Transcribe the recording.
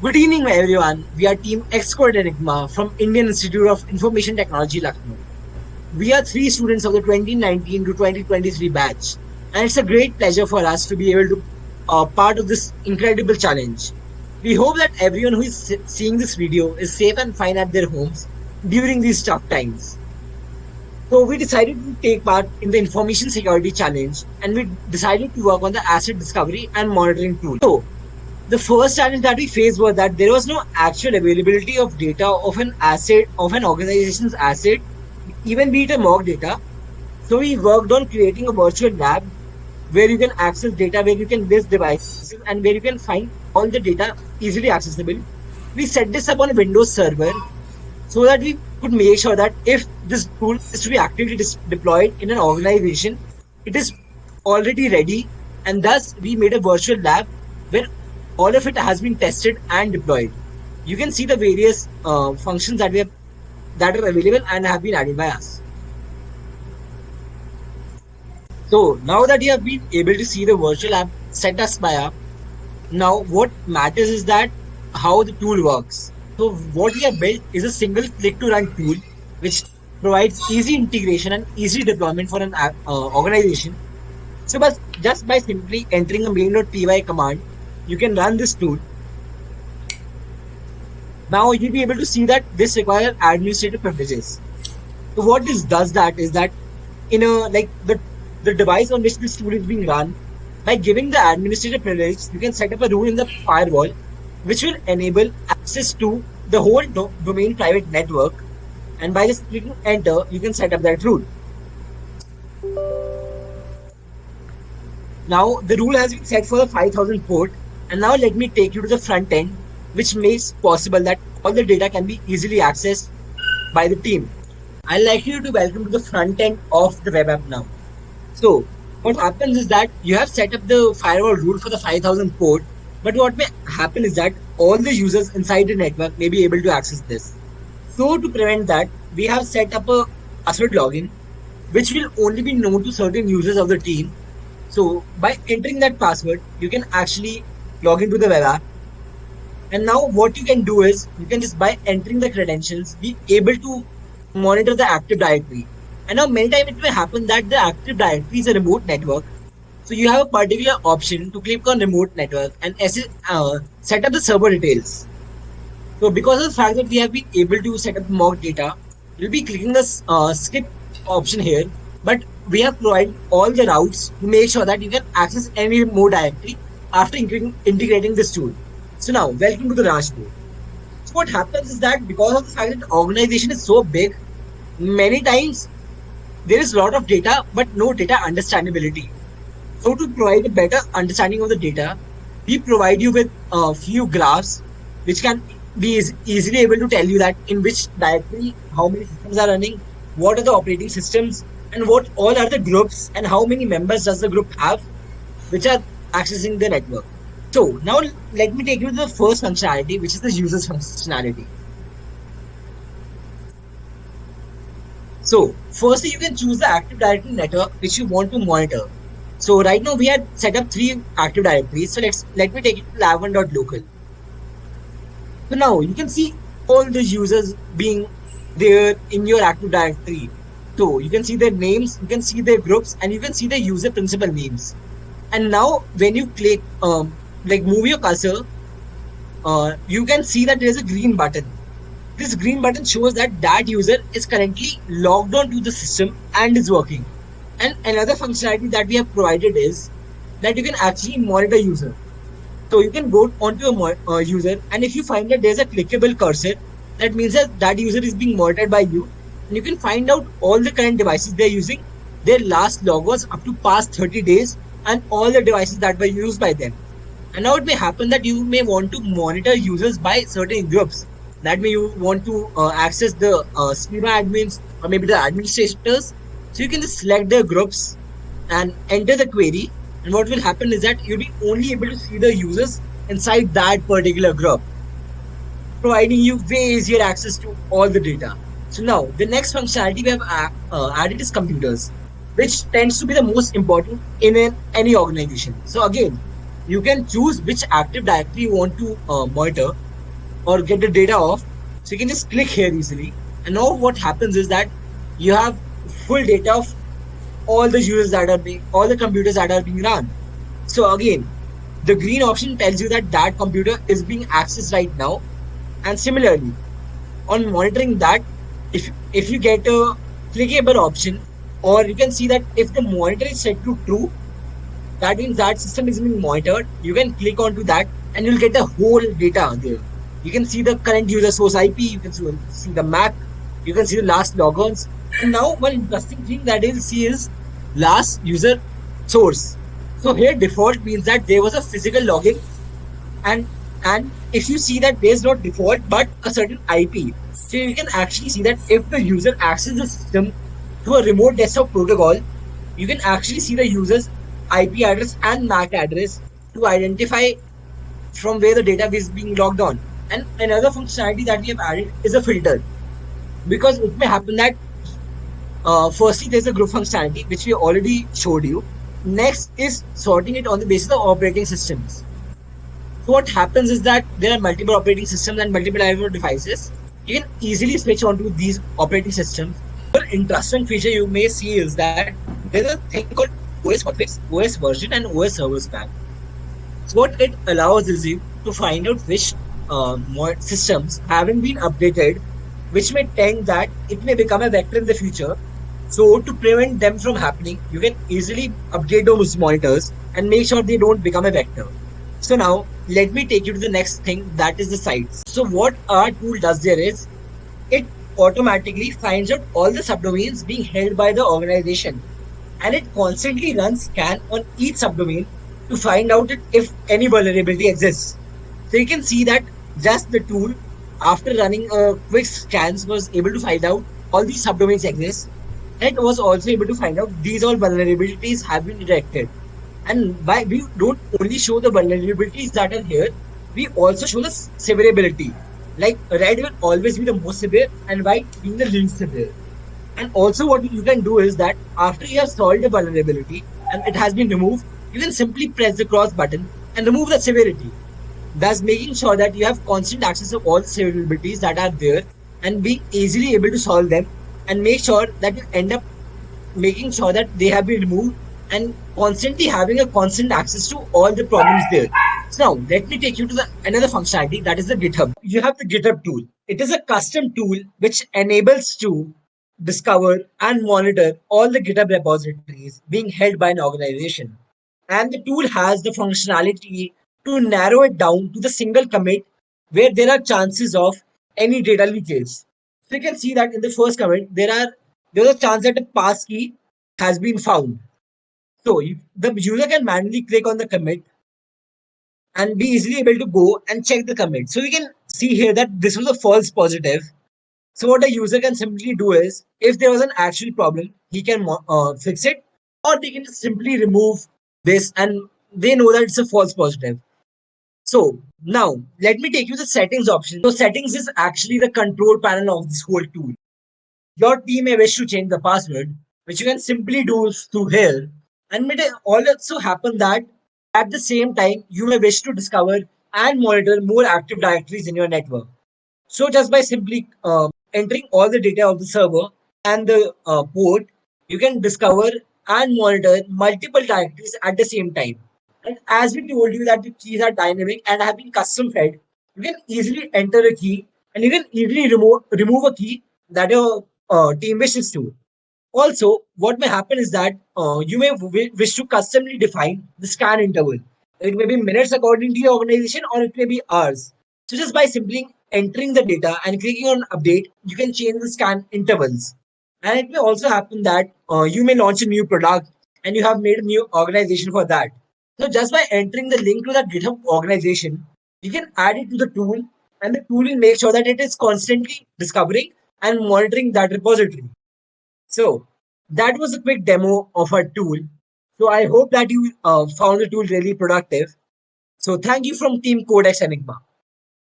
Good evening, everyone. We are Team Xcode Enigma from Indian Institute of Information Technology, Lucknow. We are three students of the 2019 to 2023 batch, and it's a great pleasure for us to be able to part of this incredible challenge. We hope that everyone who is seeing this video is safe and fine at their homes during these tough times. So we decided to take part in the information security challenge, and we decided to work on the asset discovery and monitoring tool. So the first challenge that we faced was that there was no actual availability of data of an asset, of an organization's asset, even be it a mock data. So we worked on creating a virtual lab where you can access data, where you can list devices, and where you can find all the data easily accessible. We set this up on a Windows server so that we could make sure that if this tool is to be actively deployed in an organization, it is already ready, and thus we made a virtual lab where all of it has been tested and deployed. You can see the various functions that are available and have been added by us. So now that you have been able to see the virtual app set us by up, now what matters is that how the tool works. So what we have built is a single click to run tool which provides easy integration and easy deployment for an organization. So just by simply entering a main.py command, you can run this tool. Now you'll be able to see that this requires administrative privileges. So what this does that is that in a the device on which this tool is being run, by giving the administrative privilege, you can set up a rule in the firewall which will enable access to the whole domain private network, and by just clicking enter, you can set up that rule. Now the rule has been set for the 5000 port, and now let me take you to the front end, which makes possible that all the data can be easily accessed by the team. I'd like you to welcome to the front end of the web app now. So what happens is that you have set up the firewall rule for the 5000 port, but what may happen is that all the users inside the network may be able to access this. So to prevent that, we have set up a password login, which will only be known to certain users of the team. So by entering that password, you can actually log into the web app. And now what you can do is, you can just by entering the credentials, be able to monitor the Active Directory. And now many times it may happen that the Active Directory is a remote network. So you have a particular option to click on remote network and set up the server details. So because of the fact that we have been able to set up mock data, you'll be clicking the skip option here, but we have provided all the routes to make sure that you can access any remote directory after integrating this tool. So now, welcome to the dashboard. So what happens is that because of the fact that the organization is so big, many times there is a lot of data, but no data understandability. So to provide a better understanding of the data, we provide you with a few graphs, which can be easily able to tell you that in which directory, how many systems are running, what are the operating systems, and what all are the groups, and how many members does the group have, which are accessing the network. So now let me take you to the first functionality, which is the users functionality. So firstly, you can choose the Active Directory network which you want to monitor. So right now we had set up 3 Active Directories. So let me take it to lab1.local. So now you can see all the users being there in your Active Directory. So you can see their names, you can see their groups, and you can see the user principal names. And now when you click move your cursor, you can see that there is a green button. This green button shows that user is currently logged on to the system and is working. And another functionality that we have provided is that you can actually monitor user. So you can go onto a user, and if you find that there's a clickable cursor, that means that user is being monitored by you, and you can find out all the current devices they're using, their last log was up to past 30 days, and all the devices that were used by them. And now it may happen that you may want to monitor users by certain groups. That may you want to access the schema admins or maybe the administrators. So you can just select the groups and enter the query. And what will happen is that you'll be only able to see the users inside that particular group, providing you way easier access to all the data. So now the next functionality we have added is computers, which tends to be the most important in any organization. So again, you can choose which Active Directory you want to monitor. or get the data off. So you can just click here easily. And now what happens is that you have full data of all the users that are being, all the computers that are being run. So again, the green option tells you that that computer is being accessed right now. And similarly, on monitoring that, if you get a clickable option, or you can see that if the monitor is set to true, that means that system is being monitored. You can click onto that and you'll get the whole data there. You can see the current user source IP, you can see the MAC, you can see the last logons. And now one interesting thing that you'll see is last user source. So here default means that there was a physical login, and if you see that there's not default but a certain IP, so you can actually see that if the user accesses the system through a remote desktop protocol, you can actually see the user's IP address and MAC address to identify from where the data is being logged on. And another functionality that we have added is a filter, because it may happen that firstly there's a group functionality which we already showed you. Next is sorting it on the basis of operating systems. So what happens is that there are multiple operating systems and multiple IO devices. You can easily switch onto these operating systems. One interesting feature you may see is that there's a thing called OS config, OS version, and OS server span. So what it allows is you to find out which systems haven't been updated, which may tend that it may become a vector in the future. So to prevent them from happening, you can easily update those monitors and make sure they don't become a vector. So now let me take you to the next thing, that is the sites. So what our tool does there is it automatically finds out all the subdomains being held by the organization, and it constantly runs scan on each subdomain to find out if any vulnerability exists. So you can see that just the tool, after running a quick scans, was able to find out all these subdomains exist, and it was also able to find out these all vulnerabilities have been detected. And by we don't only show the vulnerabilities that are here, we also show the severability. Like red will always be the most severe and white being the least severe. And also what you can do is that after you have solved the vulnerability and it has been removed, you can simply press the cross button and remove the severity, thus making sure that you have constant access to all the vulnerabilities that are there and be easily able to solve them, and make sure that you end up making sure that they have been removed and constantly having a constant access to all the problems there. So now let me take you to the another functionality, that is the GitHub. You have the GitHub tool. It is a custom tool which enables to discover and monitor all the GitHub repositories being held by an organization. And the tool has the functionality to narrow it down to the single commit where there are chances of any data leakage. So you can see that in the first commit, there's a chance that a passkey has been found. So the user can manually click on the commit and be easily able to go and check the commit. So we can see here that this was a false positive. So what a user can simply do is, if there was an actual problem, he can fix it, or they can just simply remove this and they know that it's a false positive. So now let me take you to the settings option. So settings is actually the control panel of this whole tool. Your team may wish to change the password, which you can simply do through here. And it may also happen that at the same time, you may wish to discover and monitor more active directories in your network. So just by simply entering all the data of the server and the port, you can discover and monitor multiple directories at the same time. And as we told you that the keys are dynamic and have been custom fed, you can easily enter a key and you can easily remove a key that your team wishes to. Also, what may happen is that you may wish to customly define the scan interval. It may be minutes according to your organization, or it may be hours. So just by simply entering the data and clicking on update, you can change the scan intervals. And it may also happen that you may launch a new product and you have made a new organization for that. So just by entering the link to that GitHub organization, you can add it to the tool, and the tool will make sure that it is constantly discovering and monitoring that repository. So that was a quick demo of our tool. So I hope that you found the tool really productive. So thank you from Team Codex Enigma.